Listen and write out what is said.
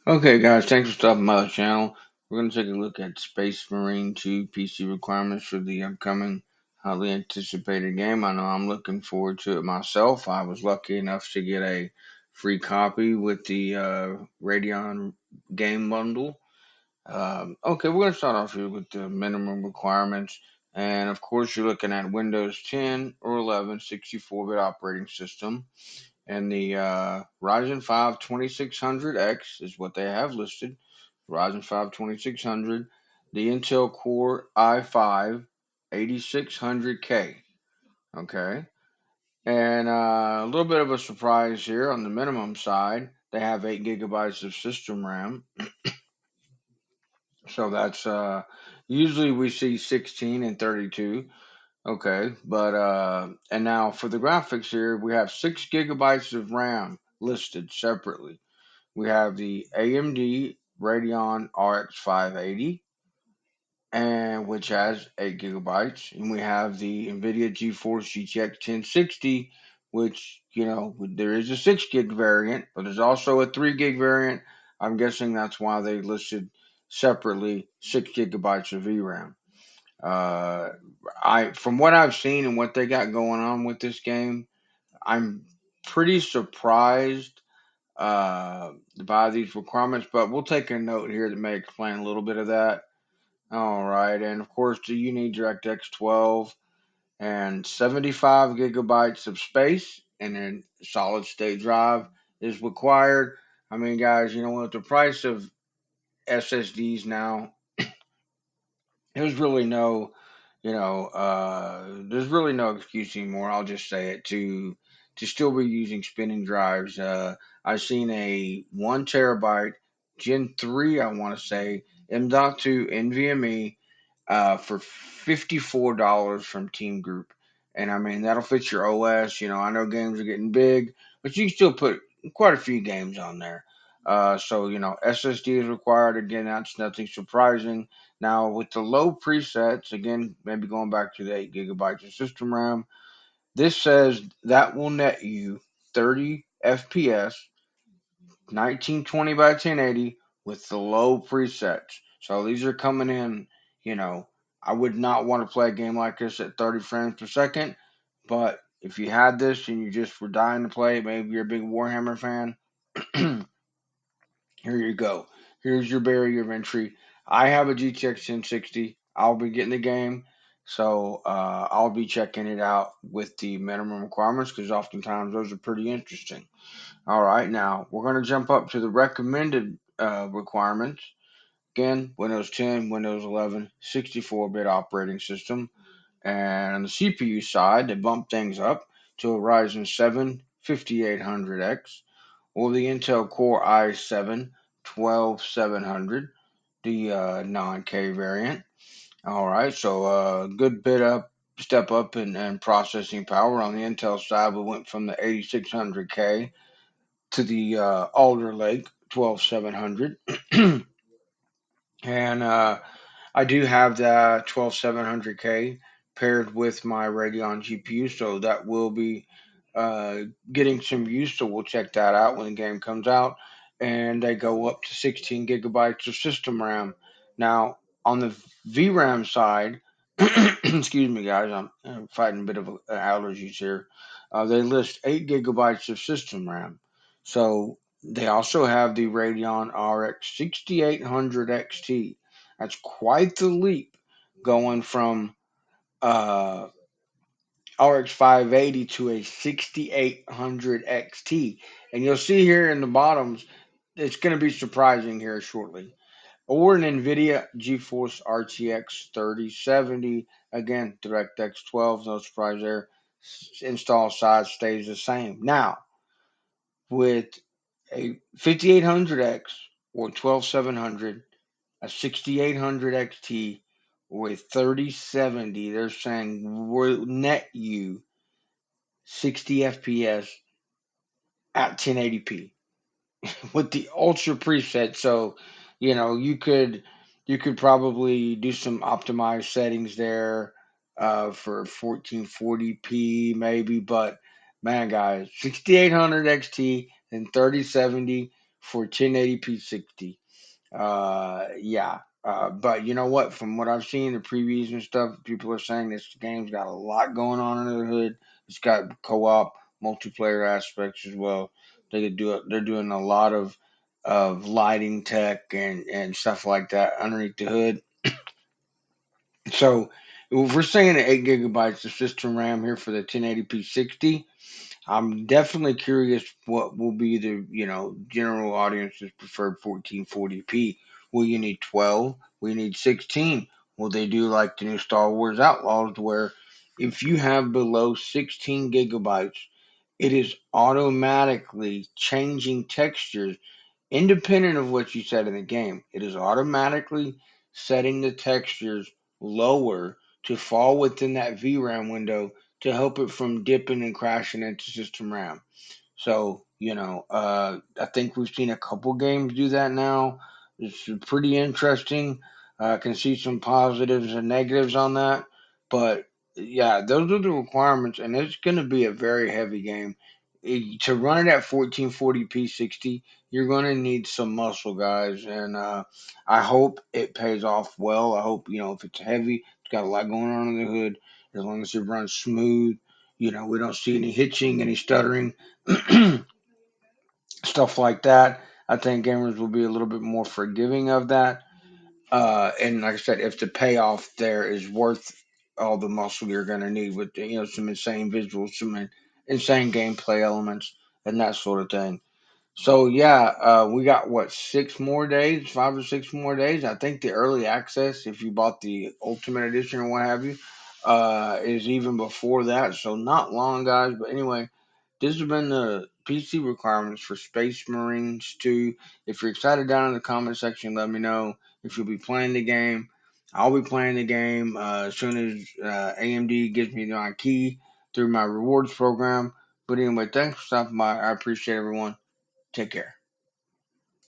Okay, guys, thanks for stopping by the channel. We're going to take a look at Space Marine 2 PC requirements for the upcoming highly anticipated game. I know I'm looking forward to it myself. I was lucky enough to get a free copy with the Radeon game bundle. Okay, we're going to start off here with the minimum requirements. And of course, you're looking at Windows 10 or 11 64-bit operating system. And the Ryzen 5 2600X is what they have listed. Ryzen 5 2600. The Intel Core i5 8600K. Okay. And a little bit of a surprise here on the minimum side. They have 8 gigabytes of system RAM. So that's usually we see 16 and 32. Okay. But, and now for the graphics here, we have 6 gigabytes of RAM listed separately. We have the AMD Radeon RX 580, and which has 8 gigabytes, and we have the NVIDIA GeForce GTX 1060, which there is a 6 gig variant, but there's also a 3 gig variant. I'm guessing that's why they listed separately 6 gigabytes of VRAM. Uh, I from what I've seen and what they got going on with this game, I'm pretty surprised by these requirements, but we'll take a note here that may explain a little bit of that. All right, and of course, do you need DirectX 12 and 75 gigabytes of space, and then solid state drive is required. I mean, guys, with the price of SSDs now, there's really no, there's really no excuse anymore. I'll just say it to still be using spinning drives. I've seen a 1 terabyte Gen 3, I want to say, M.2 NVMe for $54 from Team Group. And I mean, that'll fit your OS. I know games are getting big, but you can still put quite a few games on there. So, SSD is required. Again, that's nothing surprising. Now, with the low presets, again, maybe going back to the 8 gigabytes of system RAM, this says that will net you 30 FPS 1920 by 1080 with the low presets. So these are coming in, you know, I would not want to play a game like this at 30 frames per second, but if you had this and you just were dying to play it, maybe you're a big Warhammer fan, here you go. Here's your barrier of entry. I have a GTX 1060. I'll be getting the game, so I'll be checking it out with the minimum requirements because oftentimes those are pretty interesting. All right, now we're going to jump up to the recommended requirements. Again, Windows 10, Windows 11, 64-bit operating system. And on the CPU side, they bump things up to a Ryzen 7 5800X or the Intel Core i7 12700, the non-K variant. All right, so a good bit up, step up in processing power. On the Intel side, we went from the 8600K to the Alder Lake 12700. And I do have the 12700K paired with my Radeon GPU, so that will be uh, getting some use. So we'll check that out when the game comes out. And they go up to 16 gigabytes of system RAM. Now, on the VRAM side, excuse me, guys, I'm fighting a bit of allergies here. They list 8 gigabytes of system RAM. So they also have the Radeon RX 6800 XT. That's quite the leap going from uh, RX 580 to a 6800 XT. And you'll see here in the bottoms, it's going to be surprising here shortly. Or an NVIDIA GeForce RTX 3070. Again, DirectX 12, no surprise there. Install size stays the same. Now, with a 5800X or 12700, a 6800 XT or a 3070, they're saying will net you 60 FPS at 1080p with the ultra preset. So, you could probably do some optimized settings there for 1440p maybe. But man, guys, 6800 XT and 3070 for 1080p 60. Yeah. But you know what? From what I've seen, the previews and stuff, people are saying this game's got a lot going on under the hood. It's got co-op, multiplayer aspects as well. They could do it. They're doing a lot of lighting tech and stuff like that underneath the hood. So if we're saying 8 gigabytes of system RAM here for the 1080p 60, I'm definitely curious what will be the general audience's preferred 1440p. Will you need 12? Will you need 16? Will they do like the new Star Wars Outlaws, where if you have below 16 gigabytes, it is automatically changing textures independent of what you set in the game? It is automatically setting the textures lower to fall within that VRAM window to help it from dipping and crashing into system RAM. So, I think we've seen a couple games do that now. It's pretty interesting. I can see some positives and negatives on that. But yeah, those are the requirements, and it's going to be a very heavy game. To run it at 1440p 60, you're going to need some muscle, guys. And I hope it pays off well. I hope, if it's heavy, it's got a lot going on in the hood, as long as it runs smooth, we don't see any hitching, any stuttering. Stuff like that. I think gamers will be a little bit more forgiving of that. And like I said, if the payoff there is worth all the muscle you're going to need with some insane visuals, some insane gameplay elements, and that sort of thing. So yeah, we got what, 6 more days, 5 or 6 more days. I think the early access, if you bought the Ultimate Edition or what have you, is even before that. So not long, guys. But anyway, this has been the PC requirements for Space Marines 2. If you're excited, down in the comment section, let me know if you'll be playing the game. I'll be playing the game as soon as AMD gives me my key through my rewards program. But anyway, thanks for stopping by. I appreciate everyone. Take care.